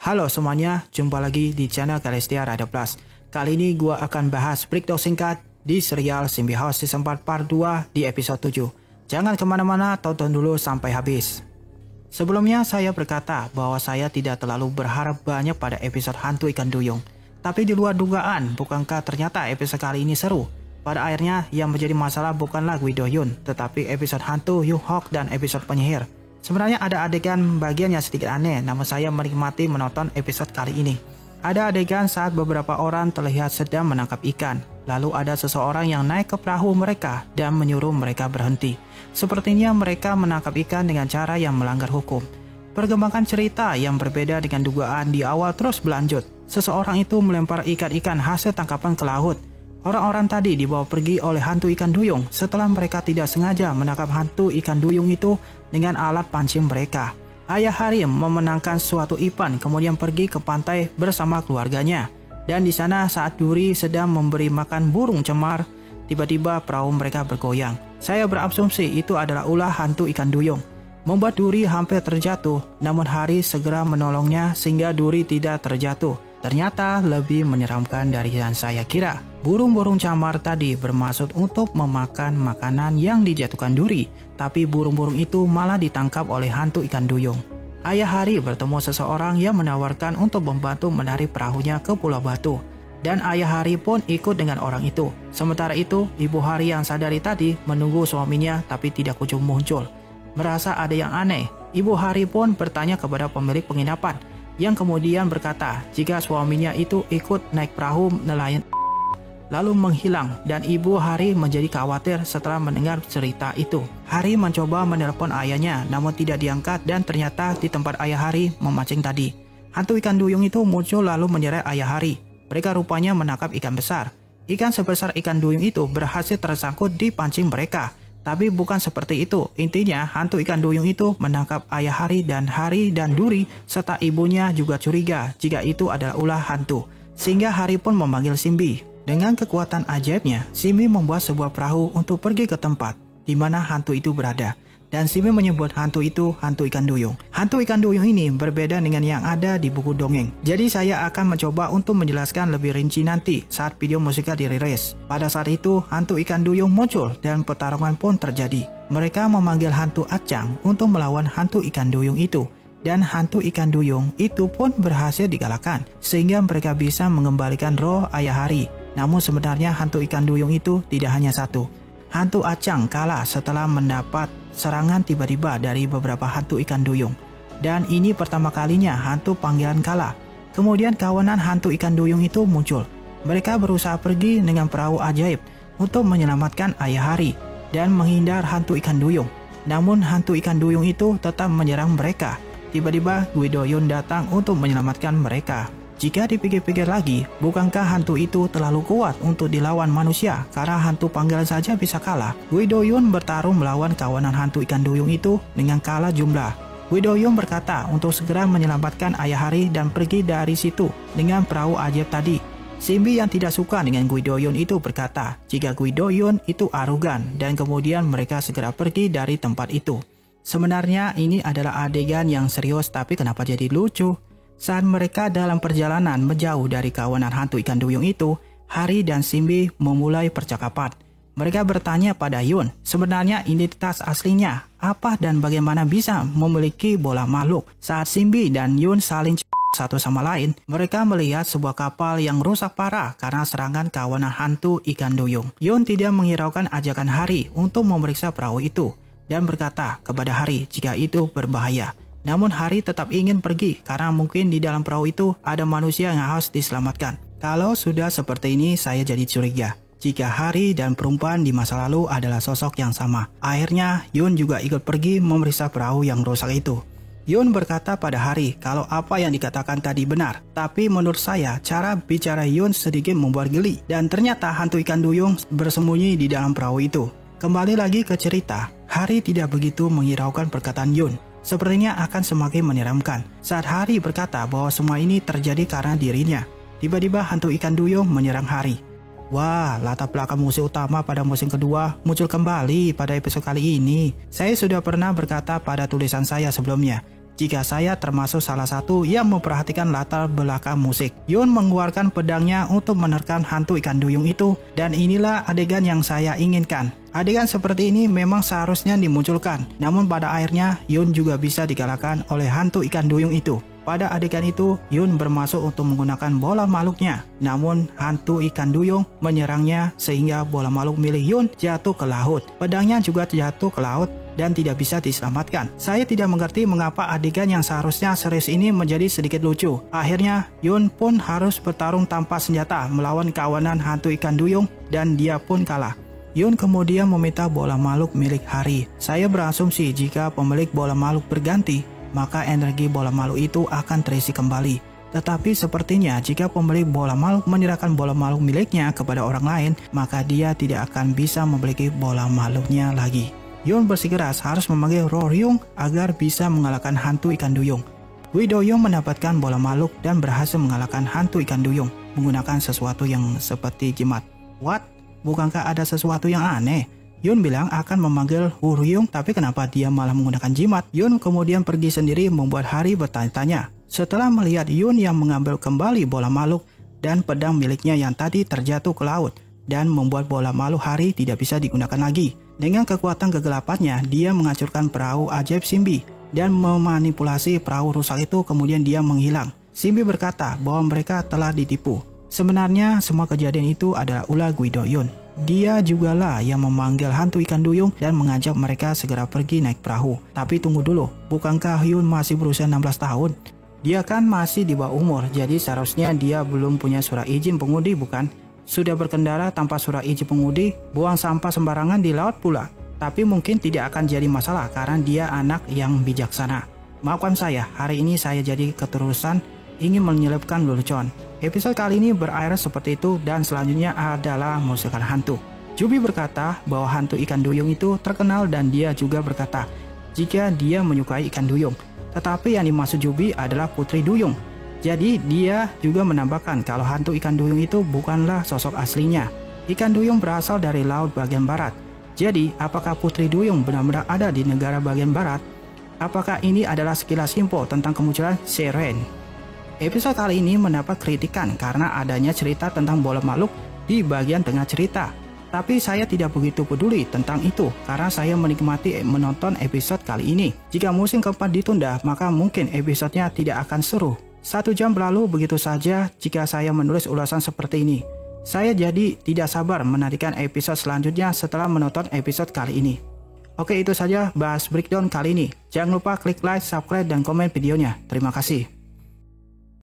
Halo semuanya, jumpa lagi di channel Kalestia Rada Plus. Kali ini gua akan bahas breakdown singkat di serial Simbi House Season 4 Part 2 di episode 7. Jangan kemana-mana, tonton dulu sampai habis. Sebelumnya saya berkata bahwa saya tidak terlalu berharap banyak pada episode hantu ikan duyung. Tapi di luar dugaan, bukankah ternyata episode kali ini seru? Pada akhirnya yang menjadi masalah bukanlah Gwi Do-hyun, tetapi episode hantu Yoon Hok dan episode penyihir. Sebenarnya ada adegan bagian yang sedikit aneh, namun saya menikmati menonton episode kali ini. Ada adegan saat beberapa orang terlihat sedang menangkap ikan. Lalu ada seseorang yang naik ke perahu mereka dan menyuruh mereka berhenti. Sepertinya mereka menangkap ikan dengan cara yang melanggar hukum. Perkembangan cerita yang berbeda dengan dugaan di awal terus berlanjut. Seseorang itu melempar ikan-ikan hasil tangkapan ke laut. Orang-orang tadi dibawa pergi oleh hantu ikan duyung setelah mereka tidak sengaja menangkap hantu ikan duyung itu dengan alat pancing mereka. Ayah Harim memenangkan suatu event kemudian pergi ke pantai bersama keluarganya. Dan di sana saat Duri sedang memberi makan burung cemar, tiba-tiba perahu mereka bergoyang. Saya berasumsi itu adalah ulah hantu ikan duyung. Membuat Duri hampir terjatuh, namun Hari segera menolongnya sehingga Duri tidak terjatuh. Ternyata lebih menyeramkan dari yang saya kira. Burung-burung camar tadi bermaksud untuk memakan makanan yang dijatuhkan Duri, tapi burung-burung itu malah ditangkap oleh hantu ikan duyung. Ayah Hari bertemu seseorang yang menawarkan untuk membantu menarik perahunya ke Pulau Batu. Dan Ayah Hari pun ikut dengan orang itu. Sementara itu, Ibu Hari yang sadari tadi menunggu suaminya tapi tidak kunjung muncul. Merasa ada yang aneh, Ibu Hari pun bertanya kepada pemilik penginapan, yang kemudian berkata jika suaminya itu ikut naik perahu nelayan lalu menghilang, dan Ibu Hari menjadi khawatir setelah mendengar cerita itu. Hari mencoba menelpon ayahnya namun tidak diangkat, dan ternyata di tempat Ayah Hari memancing tadi, hantu ikan duyung itu muncul lalu menyeret Ayah Hari. Mereka rupanya menangkap ikan besar. Ikan sebesar ikan duyung itu berhasil tersangkut di pancing mereka. Tapi bukan seperti itu. Intinya hantu ikan duyung itu menangkap Ayah Hari dan Duri serta ibunya juga curiga jika itu adalah ulah hantu. Sehingga Hari pun memanggil Simbi. Dengan kekuatan ajaibnya, Simbi membuat sebuah perahu untuk pergi ke tempat di mana hantu itu berada. Dan Simbi menyebut hantu itu hantu ikan duyung. Hantu ikan duyung ini berbeda dengan yang ada di buku dongeng. Jadi saya akan mencoba untuk menjelaskan lebih rinci nanti saat video musikal dirilis. Pada saat itu, hantu ikan duyung muncul dan pertarungan pun terjadi. Mereka memanggil hantu Acang untuk melawan hantu ikan duyung itu. Dan hantu ikan duyung itu pun berhasil digalakkan sehingga mereka bisa mengembalikan roh Ayah Hari. Namun sebenarnya hantu ikan duyung itu tidak hanya satu. Hantu Acang kalah setelah mendapat serangan tiba-tiba dari beberapa hantu ikan duyung. Dan ini pertama kalinya hantu panggilan kalah. Kemudian kawanan hantu ikan duyung itu muncul. Mereka berusaha pergi dengan perahu ajaib untuk menyelamatkan Ayah Hari dan menghindar hantu ikan duyung. Namun hantu ikan duyung itu tetap menyerang mereka. Tiba-tiba Gwi Do-hyun datang untuk menyelamatkan mereka. Jika dipikir-pikir lagi, bukankah hantu itu terlalu kuat untuk dilawan manusia karena hantu panggilan saja bisa kalah? Gwi Do-hyun bertarung melawan kawanan hantu ikan duyung itu dengan kalah jumlah. Gwi Do-hyun berkata untuk segera menyelamatkan Ayah Hari dan pergi dari situ dengan perahu ajaib tadi. Simbi yang tidak suka dengan Gwi Do-hyun itu berkata jika Gwi Do-hyun itu arogan, dan kemudian mereka segera pergi dari tempat itu. Sebenarnya ini adalah adegan yang serius, tapi kenapa jadi lucu? Saat mereka dalam perjalanan menjauh dari kawanan hantu ikan duyung itu, Hari dan Simbi memulai percakapan. Mereka bertanya pada Yoon, sebenarnya identitas aslinya apa dan bagaimana bisa memiliki bola makhluk. Saat Simbi dan Yoon saling satu sama lain, mereka melihat sebuah kapal yang rusak parah karena serangan kawanan hantu ikan duyung. Yoon tidak menghiraukan ajakan Hari untuk memeriksa perahu itu dan berkata kepada Hari jika itu berbahaya. Namun Hari tetap ingin pergi karena mungkin di dalam perahu itu ada manusia yang harus diselamatkan. Kalau sudah seperti ini, saya jadi curiga jika Hari dan perempuan di masa lalu adalah sosok yang sama. Akhirnya Yoon juga ikut pergi memeriksa perahu yang rusak itu. Yoon berkata pada Hari kalau apa yang dikatakan tadi benar. Tapi menurut saya cara bicara Yoon sedikit membuat geli. Dan ternyata hantu ikan duyung bersembunyi di dalam perahu itu. Kembali lagi ke cerita, Hari tidak begitu menghiraukan perkataan Yoon. Sepertinya akan semakin menyeramkan saat Hari berkata bahwa semua ini terjadi karena dirinya. Tiba-tiba hantu ikan duyung menyerang Hari. Wah, latar belakang musuh utama pada musim kedua muncul kembali pada episode kali ini. Saya sudah pernah berkata pada tulisan saya sebelumnya, jika saya termasuk salah satu yang memperhatikan latar belakang musik. Yun mengeluarkan pedangnya untuk menerkam hantu ikan duyung itu, dan inilah adegan yang saya inginkan. Adegan seperti ini memang seharusnya dimunculkan, namun pada akhirnya Yun juga bisa dikalahkan oleh hantu ikan duyung itu. Pada adegan itu, Yun bermaksud untuk menggunakan bola makhluknya, namun hantu ikan duyung menyerangnya sehingga bola makhluk milik Yun jatuh ke laut. Pedangnya juga jatuh ke laut dan tidak bisa diselamatkan. Saya tidak mengerti mengapa adegan yang seharusnya serius ini menjadi sedikit lucu. Akhirnya, Yun pun harus bertarung tanpa senjata melawan kawanan hantu ikan duyung dan dia pun kalah. Yun kemudian meminta bola makhluk milik Hari. Saya berasumsi jika pemilik bola makhluk berganti, maka energi bola makhluk itu akan terisi kembali. Tetapi sepertinya jika pemilik bola makhluk menyerahkan bola makhluk miliknya kepada orang lain, maka dia tidak akan bisa memiliki bola makhluknya lagi. Yun bersikeras harus memanggil Roryung agar bisa mengalahkan hantu ikan duyung. Widoyong mendapatkan bola makhluk dan berhasil mengalahkan hantu ikan duyung menggunakan sesuatu yang seperti jimat. What? Bukankah ada sesuatu yang aneh? Yun bilang akan memanggil Huryung, tapi kenapa dia malah menggunakan jimat? Yun kemudian pergi sendiri membuat Hari bertanya-tanya. Setelah melihat Yun yang mengambil kembali bola makhluk dan pedang miliknya yang tadi terjatuh ke laut dan membuat bola makhluk Hari tidak bisa digunakan lagi. Dengan kekuatan kegelapannya, dia menghancurkan perahu ajaib Simbi dan memanipulasi perahu rusak itu, kemudian dia menghilang. Simbi berkata bahwa mereka telah ditipu. Sebenarnya semua kejadian itu adalah ulah Guido Yun. Dia jugalah yang memanggil hantu ikan duyung dan mengajak mereka segera pergi naik perahu. Tapi tunggu dulu, bukankah Yun masih berusia 16 tahun? Dia kan masih di bawah umur, jadi seharusnya dia belum punya surat izin pengemudi, bukan? Sudah berkendara tanpa surat izin pengemudi, buang sampah sembarangan di laut pula. Tapi mungkin tidak akan jadi masalah karena dia anak yang bijaksana. Maafkan saya, hari ini saya jadi keterusan ingin menyelipkan lelucon. Episode kali ini berakhir seperti itu dan selanjutnya adalah musikan hantu. Jubi berkata bahwa hantu ikan duyung itu terkenal dan dia juga berkata jika dia menyukai ikan duyung. Tetapi yang dimaksud Jubi adalah Putri Duyung. Jadi dia juga menambahkan kalau hantu ikan duyung itu bukanlah sosok aslinya. Ikan duyung berasal dari laut bagian barat. Jadi apakah Putri Duyung benar-benar ada di negara bagian barat? Apakah ini adalah sekilas info tentang kemunculan Seren? Episode kali ini mendapat kritikan karena adanya cerita tentang bola makhluk di bagian tengah cerita. Tapi saya tidak begitu peduli tentang itu karena saya menikmati menonton episode kali ini. Jika musim keempat ditunda, maka mungkin episodenya tidak akan seru. 1 jam berlalu begitu saja jika saya menulis ulasan seperti ini. Saya jadi tidak sabar menantikan episode selanjutnya setelah menonton episode kali ini. Oke, itu saja bahas breakdown kali ini. Jangan lupa klik like, subscribe, dan komen videonya. Terima kasih.